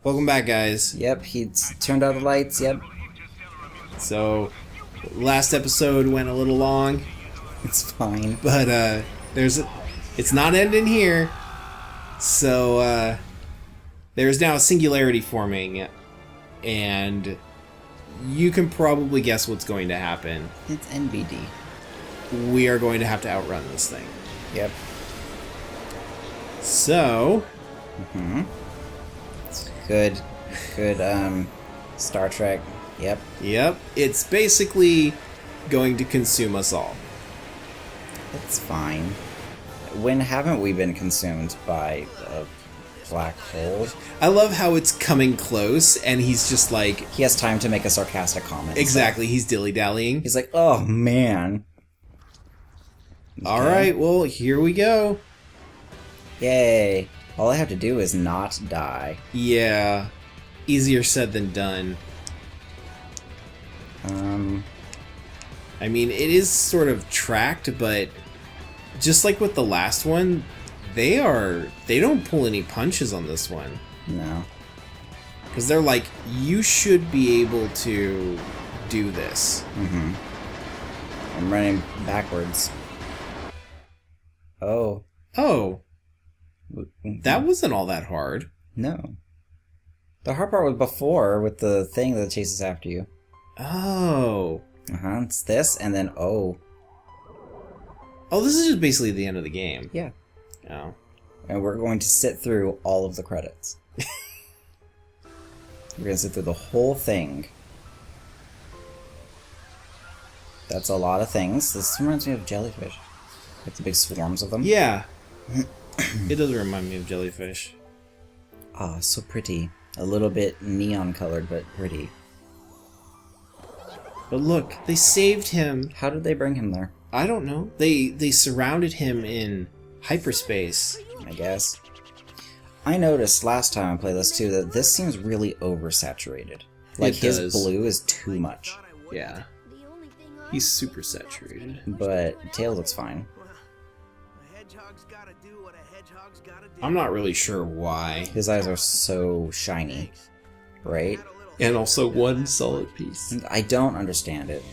Welcome back, guys. Yep, he's turned out the lights, yep. So, last episode went a little long. It's fine. But, it's not ending here. So, there's now a singularity forming. And you can probably guess what's going to happen. It's NBD. We are going to have to outrun this thing. Yep. So... Good, Star Trek. Yep. Yep. It's basically going to consume us all. It's fine. When haven't we been consumed by a black hole? I love how it's coming close, and he's just like... He has time to make a sarcastic comment. Exactly, he's dilly-dallying. He's like, oh, man. Okay. Alright, well, here we go. Yay. All I have to do is not die. Yeah. Easier said than done. I mean, it is sort of tracked, but just like with the last one, they don't pull any punches on this one. No. Because they're like, you should be able to do this. I'm running backwards. Oh. Oh. That wasn't all that hard. No. The hard part was before with the thing that chases after you. Oh. It's this, and then oh. Oh, this is just basically the end of the game. Yeah. Oh. And we're going to sit through all of the credits. We're going to sit through the whole thing. That's a lot of things. This reminds me of jellyfish. Like the big swarms of them. Yeah. It does remind me of jellyfish. Ah, so pretty. A little bit neon colored, but pretty. But look, they saved him. How did they bring him there? I don't know. They surrounded him in hyperspace. I guess. I noticed last time I played this too that this seems really oversaturated. Like his blue is too much. Yeah. He's super saturated. But Tail looks fine. I'm not really sure why. His eyes are so shiny, right? And also one solid piece. I don't understand it.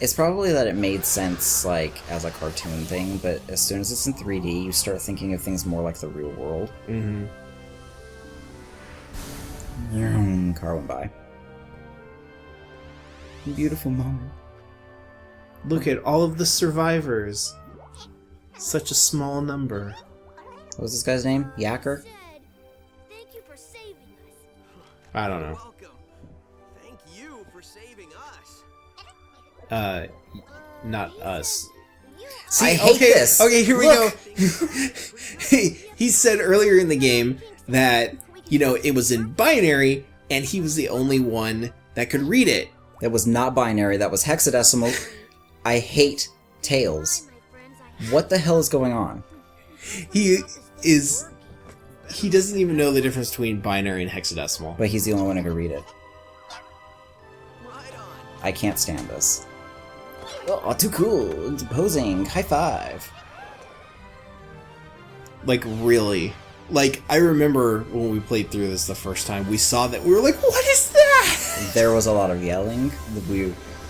It's probably that it made sense, like, as a cartoon thing, but as soon as it's in 3D, you start thinking of things more like the real world. Car went by. Beautiful moment. Look at all of the survivors. Such a small number. What was this guy's name? Yacker? I don't know. Thank you for saving us. Not us. See, I hate this. Okay, here we go. He said earlier in the game that, you know, it was in binary, and he was the only one that could read it. That was not binary, that was hexadecimal. I hate Tails. What the hell is going on? He doesn't even know the difference between binary and hexadecimal. But he's the only one who can read it. I can't stand this. Oh, too cool. It's posing. High five. Like, really. Like, I remember when we played through this the first time, we saw that, we were like, what is that? There was a lot of yelling.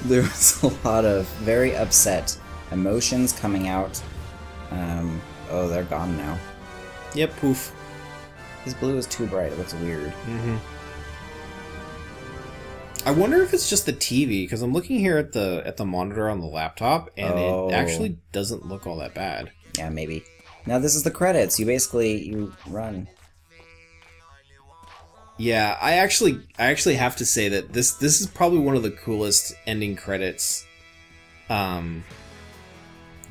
There was a lot of very upset emotions coming out. Oh, they're gone now. Yep, poof. His blue is too bright. It looks weird. I wonder if it's just the TV, because I'm looking here at the monitor on the laptop, and it actually doesn't look all that bad. Yeah, maybe. Now this is the credits. You run. Yeah, I actually have to say that this is probably one of the coolest ending credits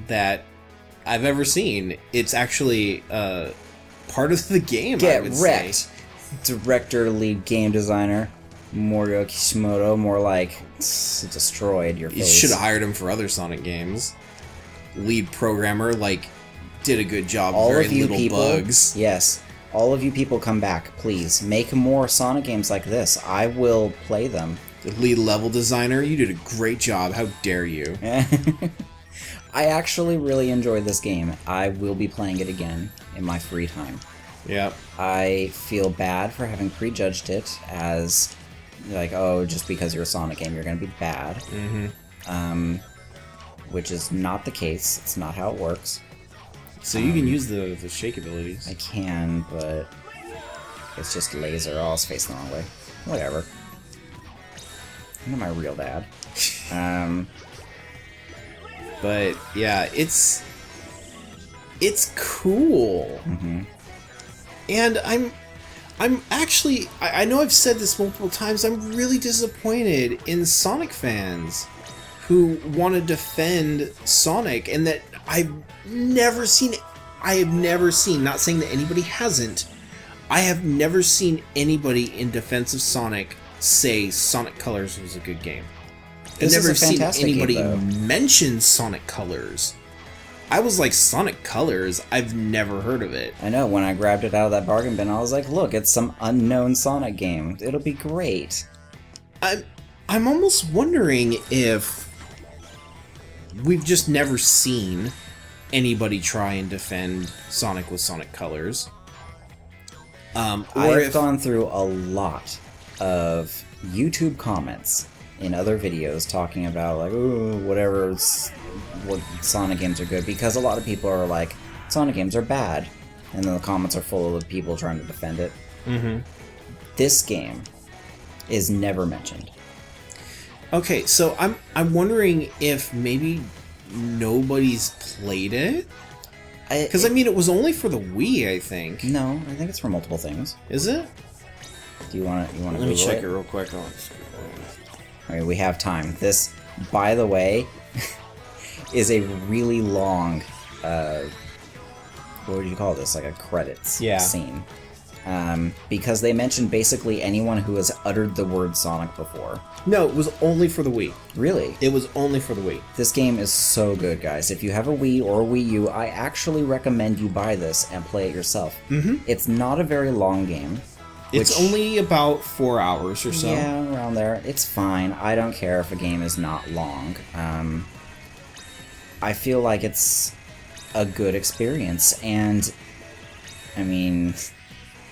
that I've ever seen. It's actually part of the game. Get I would wrecked. say. Director, lead game designer, Morio Kishimoto. More like destroyed your face. You should have hired him for other Sonic games. Lead programmer, like, did a good job. All Very of you little people, bugs. Yes. All of you people come back, please. Make more Sonic games like this. I will play them. The lead level designer, you did a great job. How dare you? I actually really enjoyed this game. I will be playing it again in my free time. Yep. I feel bad for having prejudged it as, like, oh, just because you're a Sonic game, you're going to be bad. Mm-hmm. Which is not the case. It's not how it works. So you can use the shake abilities. I can, but it's just laser. Oh, I was facing the wrong way. Whatever. I'm not my real dad. But yeah, it's cool. Mm-hmm. And I'm actually, I know I've said this multiple times, I'm really disappointed in Sonic fans who want to defend Sonic, and that I have never seen, not saying that anybody hasn't, I have never seen anybody in defense of Sonic say Sonic Colors was a good game. I've never seen anybody mention Sonic Colors. I was like, Sonic Colors? I've never heard of it. I know, when I grabbed it out of that bargain bin, I was like, look, it's some unknown Sonic game. It'll be great. I'm almost wondering if we've just never seen anybody try and defend Sonic with Sonic Colors. I've gone through a lot of YouTube comments in other videos talking about, like, ooh, what Sonic games are good, because a lot of people are like, Sonic games are bad, and then the comments are full of people trying to defend it. Mm-hmm. This game is never mentioned. Okay, so I'm wondering if maybe nobody's played it? Because, I mean, it was only for the Wii, I think. No, I think it's for multiple things. Is it? Do you want to Let me check it real quick. I mean, we have time. This, by the way, is a really long, what would you call this? Like a credits scene. Because they mentioned basically anyone who has uttered the word Sonic before. No, it was only for the Wii. Really? It was only for the Wii. This game is so good, guys. If you have a Wii or a Wii U, I actually recommend you buy this and play it yourself. Mm-hmm. It's not a very long game. It's only about 4 hours or so. Yeah, around there. It's fine. I don't care if a game is not long. I feel like it's a good experience, and I mean,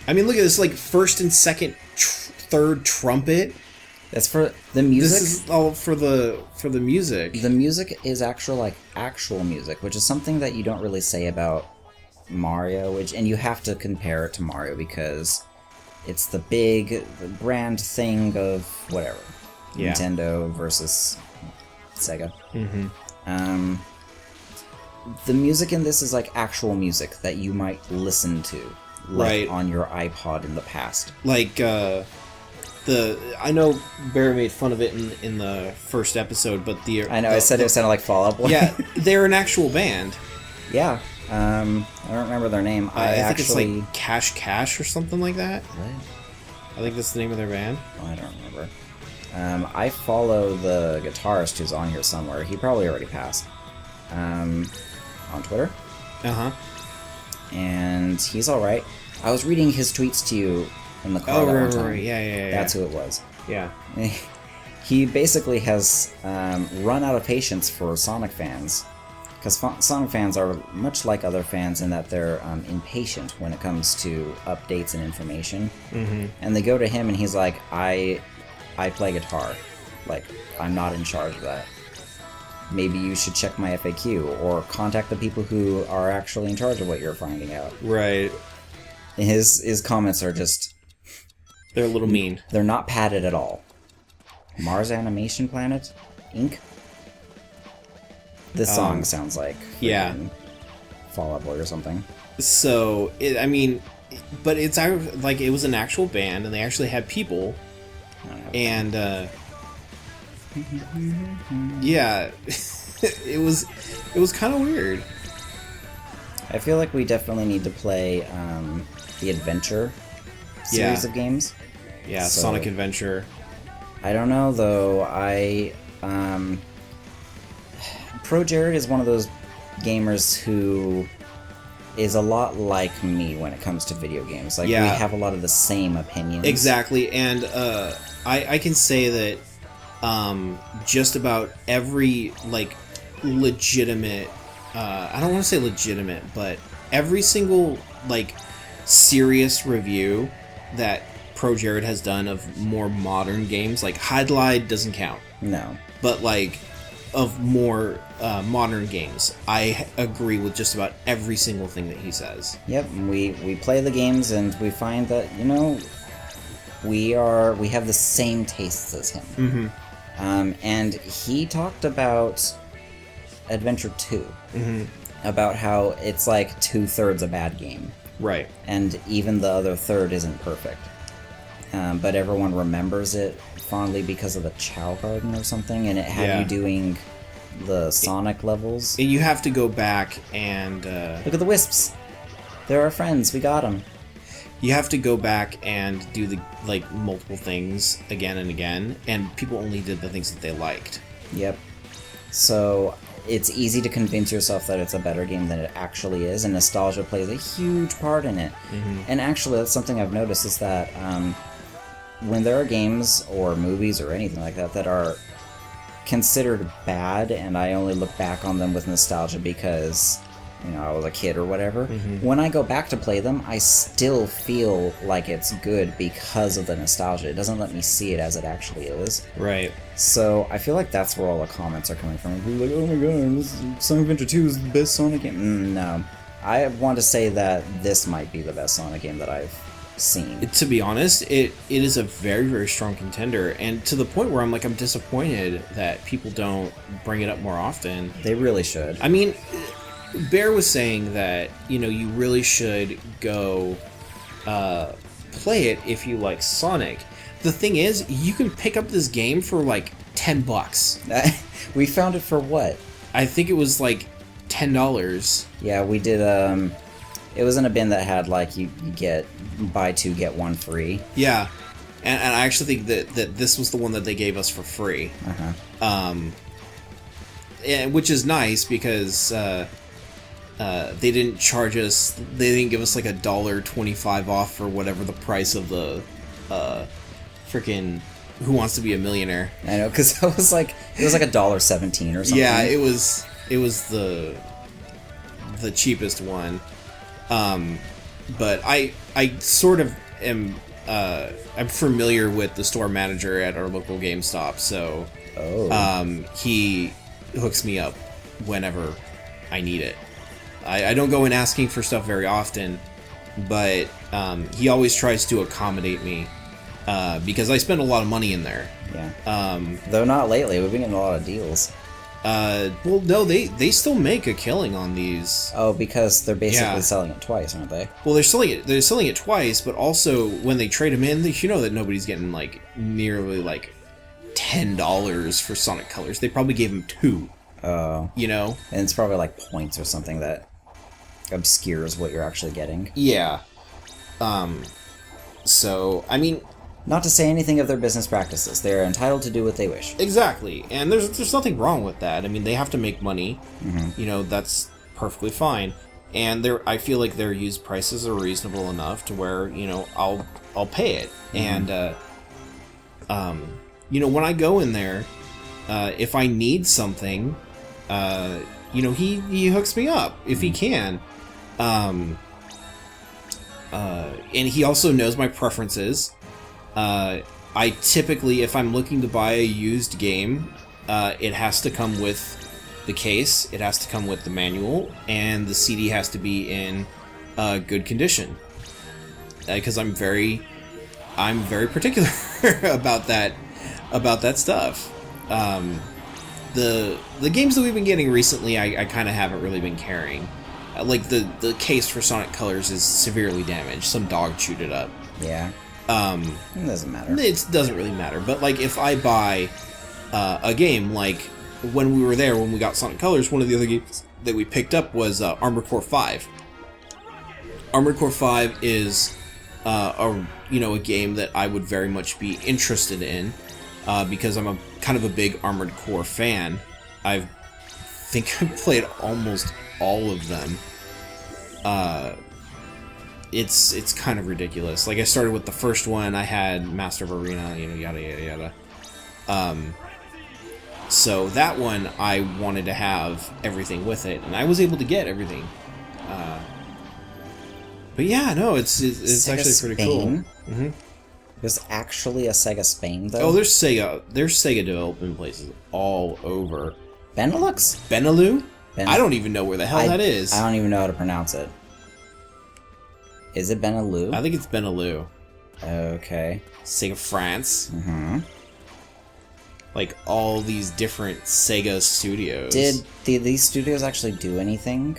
look at this, like, first and second, third trumpet. That's for the music. This is all for the music. The music is actual music, which is something that you don't really say about Mario, and you have to compare it to Mario because it's the big brand thing of whatever. Yeah. Nintendo versus Sega. Mm-hmm. The music in this is like actual music that you might listen to, like on your iPod in the past. Like, I know Barry made fun of it in the first episode, but I said it sounded like Fall Out Boy. Yeah, they're an actual band. Yeah. I don't remember their name. I think it's like Cash or something like that. What? I think that's the name of their band. Oh, I don't remember. I follow the guitarist who's on here somewhere. He probably already passed. On Twitter. Uh-huh. And he's alright. I was reading his tweets to you in the car one time. Right. Yeah. That's who it was. Yeah. He basically has run out of patience for Sonic fans. Because Sonic fans are much like other fans in that they're impatient when it comes to updates and information. Mm-hmm. And they go to him and he's like, I play guitar. Like, I'm not in charge of that. Maybe you should check my FAQ or contact the people who are actually in charge of what you're finding out. Right. And his comments are just... They're a little mean. They're not padded at all. Mars Animation Planet? Inc.? This song sounds like Fall Out Boy or something. So, but it's like it was an actual band and they actually had people. And, yeah, it was kind of weird. I feel like we definitely need to play the Adventure series of games. Yeah, so, Sonic Adventure. I don't know, though. Pro Jared is one of those gamers who is a lot like me when it comes to video games. Like, we have a lot of the same opinions. Exactly, and I can say that just about every, like, legitimate... I don't want to say legitimate, but every single, like, serious review that Pro Jared has done of more modern games, like Hydlide doesn't count. No. But like of more modern games, I agree with just about every single thing that he says. Yep, we play the games and we find that, you know, we have the same tastes as him. Mm-hmm. And he talked about Adventure 2. Mm-hmm. About how it's like 2/3 a bad game. Right. And even the other third isn't perfect. But everyone remembers it fondly because of the Chow Garden or something, and it had you doing the Sonic levels. And you have to go back and... Look at the wisps! They're our friends, we got them. You have to go back and do the like multiple things again and again, and people only did the things that they liked. Yep. So it's easy to convince yourself that it's a better game than it actually is, and nostalgia plays a huge part in it. Mm-hmm. And actually, that's something I've noticed is that when there are games or movies or anything like that that are considered bad, and I only look back on them with nostalgia because, you know, I was a kid or whatever, when I go back to play them, I still feel like it's good because of the nostalgia. It doesn't let me see it as it actually is. Right. So I feel like that's where all the comments are coming from. People are like, oh my god, Sonic Adventure 2 is the best Sonic game. No. I want to say that this might be the best Sonic game that I've seen. To be honest, it is a very, very strong contender, and to the point where I'm disappointed that people don't bring it up more often. They really should. I mean, Bear was saying that, you know, you really should go play it if you like Sonic. The thing is, you can pick up this game for like $10. We found it for what? I think it was like $10. Yeah, we did. It was in a bin that had like you get buy two get one free. Yeah, and I actually think that this was the one that they gave us for free. And, which is nice because they didn't charge us. They didn't give us like $1.25 off for whatever the price of the freaking Who Wants to Be a Millionaire. I know, because it was like $1.17 or something. Yeah, it was the cheapest one. But I sort of am I'm familiar with the store manager at our local GameStop, so he hooks me up whenever I need it. I don't go in asking for stuff very often, but he always tries to accommodate me because I spend a lot of money in there. Yeah. Though not lately, we've been getting a lot of deals. Well, no, they still make a killing on these. Oh, because they're basically selling it twice, aren't they? Well, they're selling it twice, but also when they trade them in, you know that nobody's getting like nearly like $10 for Sonic Colors. They probably gave them $2. Oh. You know? And it's probably like points or something that obscures what you're actually getting. Yeah. So, I mean, not to say anything of their business practices. They're entitled to do what they wish. Exactly. And there's nothing wrong with that. I mean, they have to make money. Mm-hmm. You know, that's perfectly fine. And I feel like their used prices are reasonable enough to where, you know, I'll pay it. Mm-hmm. And you know, when I go in there, if I need something, you know, he hooks me up if he can. And he also knows my preferences. I typically, if I'm looking to buy a used game, it has to come with the case, it has to come with the manual, and the CD has to be in good condition. Because I'm very particular about that stuff. The games that we've been getting recently, I kind of haven't really been caring. Like the case for Sonic Colors is severely damaged. Some dog chewed it up. Yeah. It doesn't matter. It doesn't really matter. But like if I buy a game, like when we were there, when we got Sonic Colors, one of the other games that we picked up was Armored Core 5. Armored Core 5 is a game that I would very much be interested in because I'm a kind of a big Armored Core fan. I think I've played almost all of them. It's kind of ridiculous. Like I started with the first one, I had Master of Arena, you know, yada yada yada. So that one I wanted to have everything with it, and I was able to get everything. But yeah, no, it's Sega actually pretty Spain? cool. Mm-hmm. There's actually a Sega Spain, though? Oh, there's Sega development places all over. Benelux? Benelux? I don't even know where the hell that is. I don't even know how to pronounce it. Is it Benelux? I think it's Benelux. Okay. Sega France. Mm-hmm. Like all these different Sega studios. Did these studios actually do anything?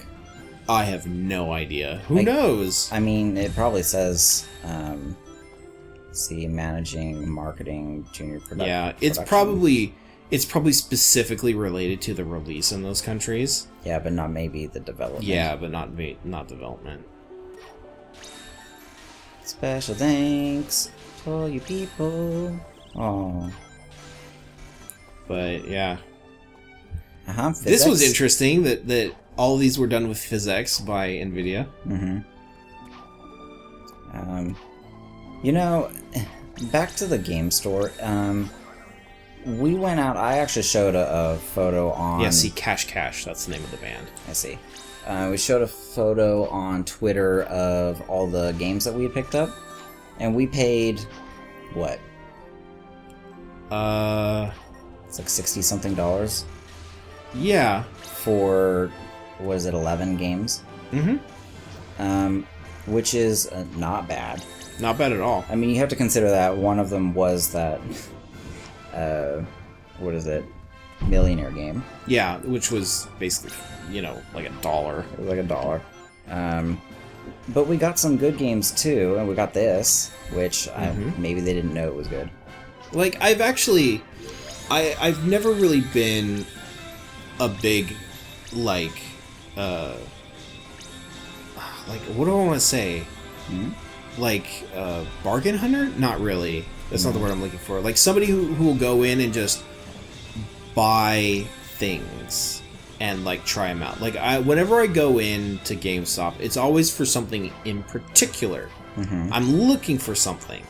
I have no idea. Who knows? I mean, it probably says, managing, marketing, junior production. Yeah, it's probably specifically related to the release in those countries. Yeah, but not maybe the development. Yeah, but not development. Special thanks to all you people. Oh. But yeah. Physics. This was interesting that all of these were done with physics by NVIDIA. Mm-hmm. Back to the game store. We went out. I actually showed a photo on. Yeah, see, Cash. That's the name of the band. I see. We showed a photo on Twitter of all the games that we had picked up, and we paid what? It's like $60-something. Yeah. For what is it? 11 games. Mm-hmm. Which is not bad. Not bad at all. I mean, you have to consider that one of them was that, what is it? Millionaire game. Yeah, which was basically, like $1. It was like $1. But we got some good games too, and we got this, which maybe they didn't know it was good. Like, I've never really been a big, like what do I want to say? Like, bargain hunter? Not really. That's not the word I'm looking for. Like, somebody who will go in and just buy things and, like, try them out. Like, whenever I go into GameStop, it's always for something in particular. I'm looking for something.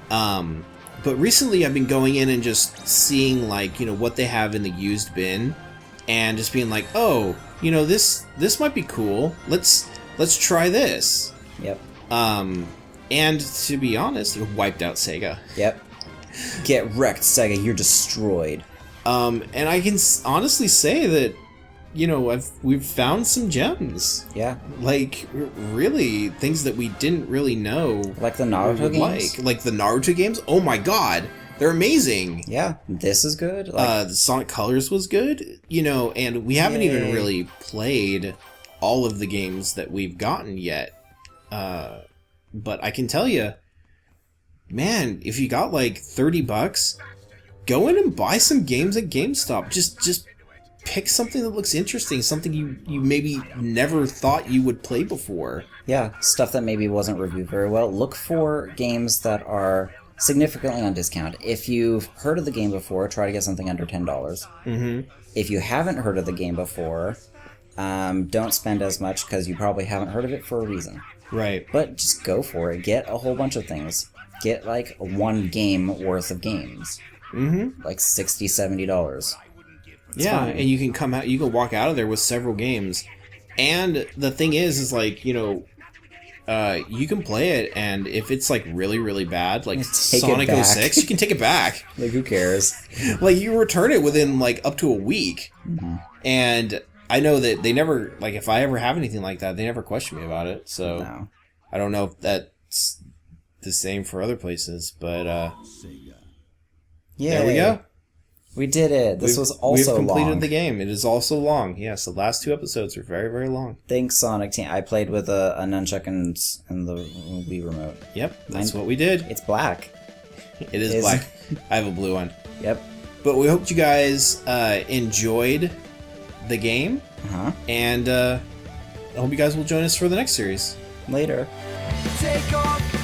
But recently I've been going in and just seeing, like, what they have in the used bin and just being like, oh, this might be cool. Let's try this. Yep. And to be honest, it wiped out Sega. Yep. Get wrecked, Sega. You're destroyed. And I can honestly say that, we've found some gems. Yeah. Like, really, things that we didn't really know. Like the Naruto games? Like the Naruto games? Oh my god. They're amazing. Yeah. This is good. The Sonic Colors was good, and we haven't even really played all of the games that we've gotten yet. But I can tell you, man, if you got like $30, go in and buy some games at GameStop. Just pick something that looks interesting, something you maybe never thought you would play before. Yeah, stuff that maybe wasn't reviewed very well. Look for games that are significantly on discount. If you've heard of the game before, try to get something under $10. Mm-hmm. If you haven't heard of the game before, don't spend as much because you probably haven't heard of it for a reason. Right. But just go for it. Get a whole bunch of things. Get like one game worth of games. Mm-hmm. Like $60, $70. Yeah, fine. And you can walk out of there with several games. And the thing is like, you can play it, and if it's like really, really bad, like Sonic 06, you can take it back. Like, who cares? Like, you return it within like up to a week. Mm-hmm. And I know that they never, like, if I ever have anything like that, they never question me about it. So no. I don't know if that's the same for other places, but there we go. We did it. This was also long. We've completed the game. It is also long. Yes, the last 2 episodes are very, very long. Thanks, Sonic Team. I played with a nunchuck and the Wii remote. Yep, that's what we did. It's black. It is black. I have a blue one. Yep. But we hope you guys enjoyed the game. And I hope you guys will join us for the next series. Later. Take off.